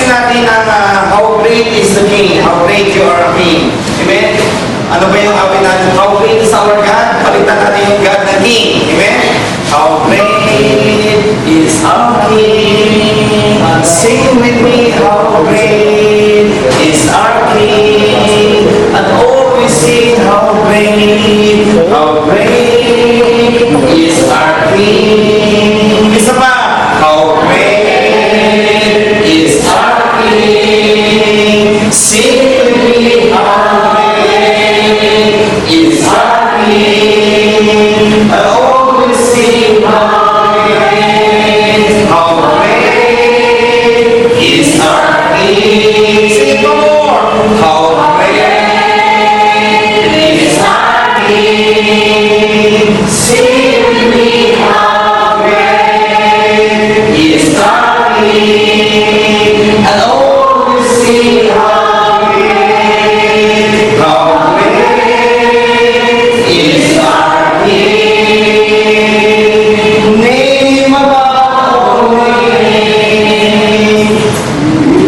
Ayusin natin ang how great is the King, how great you are a King. Amen? Ano ba yung awit natin? How great is our God? Palitan natin yung God na King. Amen? How great is our King? Sing with me, how great is our King? And always sing, how great is our King? Isa pa, how great is our King? Sing with me, how great is our King? And always sing, how great is our King? Sing it no more. How great is our King? Sing with me, how great is our King? And always sing, how great is our King? Name above name,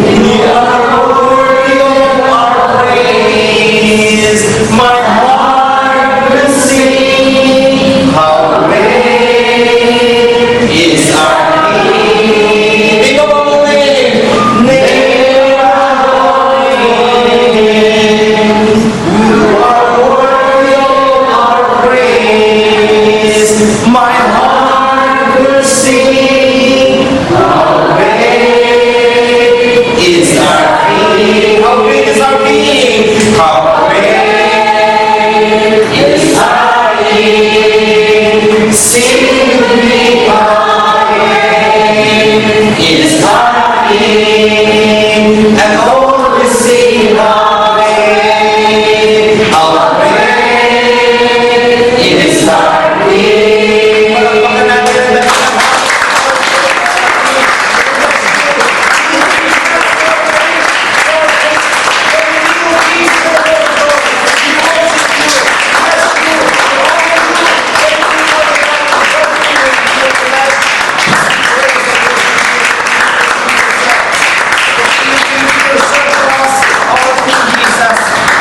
you are worthy of our praise. My heart will sing, how great is our King. Ikaw ang name, name above name, you are worthy of our praise. My heart will sing, how great is our King. How great is our King? How great is our King? Sing with me, how great is our King? And always sing, how great is our King. Palakpakan natin ang lahat.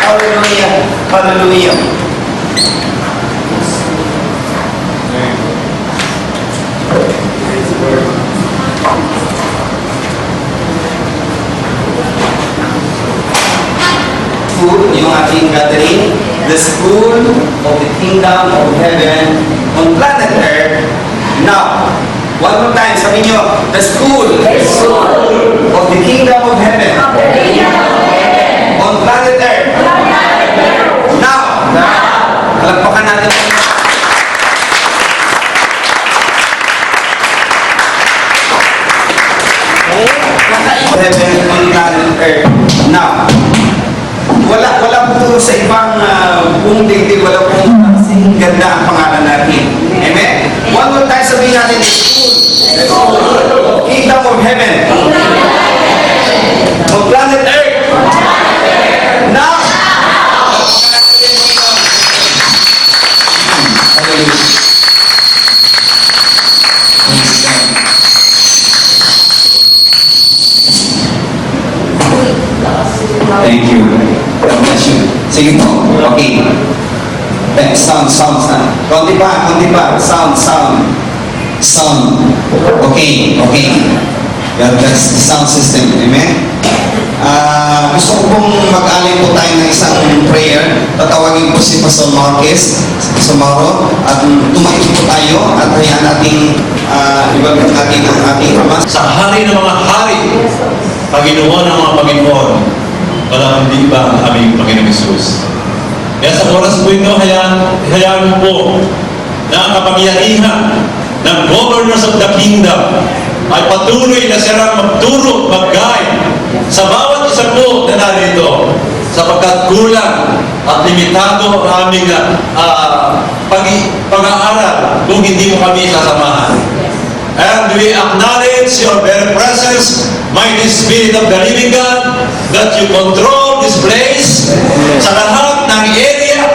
Hallelujah. Hallelujah. School, yung ating gathering, the school of the kingdom of heaven on planet earth. Now, one more time, sabi nyo, the school of the kingdom of heaven on planet earth. Now, palakpakan natin. Heaven on planet earth. Now, wala po sa ibang buong daigdig, wala pong kasing ganda ang pangalan natin. Amen? One more time sabihin natin, the school of kingdom of heaven on planet earth. Now, thank you. God bless you. Sige po. Okay. Sound. Konti pa. Sound. Okay. God bless the sound system. Amen? Gusto ko pong mag-alay po tayo ng isang prayer. Tatawagin po si Pastor Marquez, si Pastor Mauro, at tumayo po tayo at hayaan nating ibagay natin ang ating Ama. Sa hari ng mga hari, Panginoon ng mga Panginoon, walang hindi ba ang aming Panginoong Isus. Kaya sa oras po ito, hayaan po na ang kapangyarihan ng governors of the kingdom ay patuloy na silang magturo, mag-guide sa bawat isa po na narito, sapagkat kulang at limitado ang aming pag-aaral kung hindi mo kami sasamahan. And we acknowledge your very presence, mighty Spirit of the living God, that you control this place sa lahat ng area,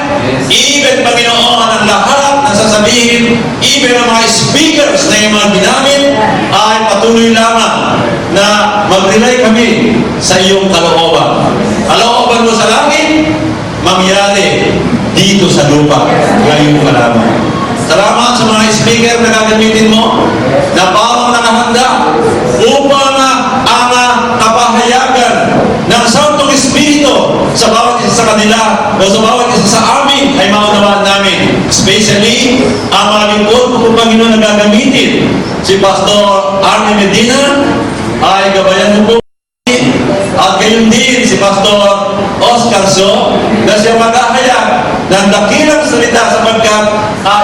even Panginoon ang lahat ng sasabihin, even ang mga speakers na yung mga ginamit, ay patuloy lamang na mag-rely kami sa iyong kalooban. Kalooban mo sa langit, mangyari dito sa lupa. Ngayon pa lamang. Salamat sa mga speaker na gagamitin mo na parang nakahanda upang ang kapahayagan ng Santong Espiritu sa bawat isa sa kanila o sa bawat isa sa amin ay maunawaan namin. Especially ang mga lingkod kung Panginoon na gagamitin. Si Pastor Arnie Medina ay gabayan mo po. At gayon din si Pastor Oscar So na siya maghahayag ng dakilang salita sapagkat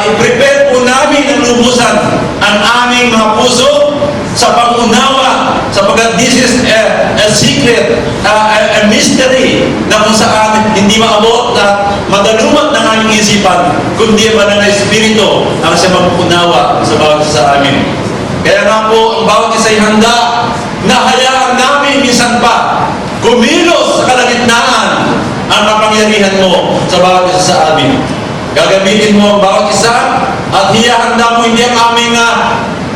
i-prepare po namin ang lubusan ang aming mga puso sa pag-unawa sapagkat this is a secret, a mystery na kung saan hindi maabot na madalumat ng aming isipan kundi ba ng Espiritu ang siya mag-unawa sa bawat isa sa amin. Kaya nga po ang bawat isa'y handa na hayaan namin minsan pa kumilos sa kalagitnaan ang kapangyarihan mo sa bawat isa sa amin. Gagamitin mo ang bawat isa at hiyahanda mo hindi ang aming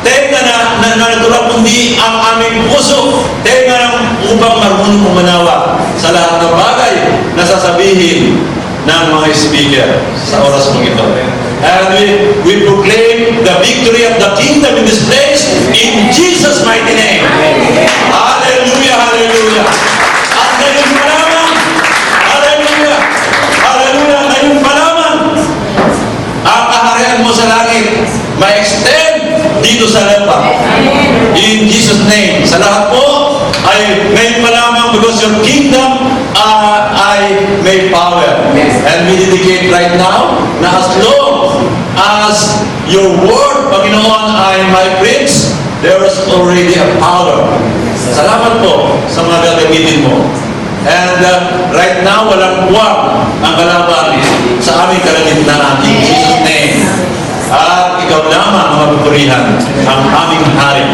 tenga na natulang kundi ang aming puso, tenga upang marunong umanawa sa lahat ng bagay na sasabihin ng mga speaker sa oras mong ito. And we proclaim the victory of the kingdom in this place in Jesus' mighty name. Hallelujah, hallelujah. At ngayon pa lamang, hallelujah, hallelujah, ngayon pa lamang, ang kaharian mo sa langit ma-extend dito sa lupa. In Jesus' name. Sa lahat po, ay ngayon pa lamang because your kingdom ay may power. And we dedicate right now na as long as your word, Panginoon, ay my preach, there is already a power. Salamat po sa mga gagamitin mo. And right now, walang buwag ang kalaban sa aming kalagitnaan. In Jesus' name. At ikaw lamang ang mapupurihan ang aming hari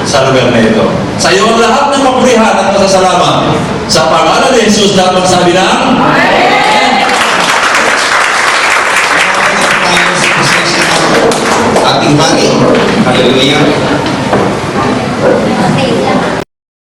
sa lugar na ito. Sa iyo ang lahat ng papurihan at pasasalamat. Sa pangalan ni Jesus lahat magsabi ng Amen. Ating hari. Hallelujah.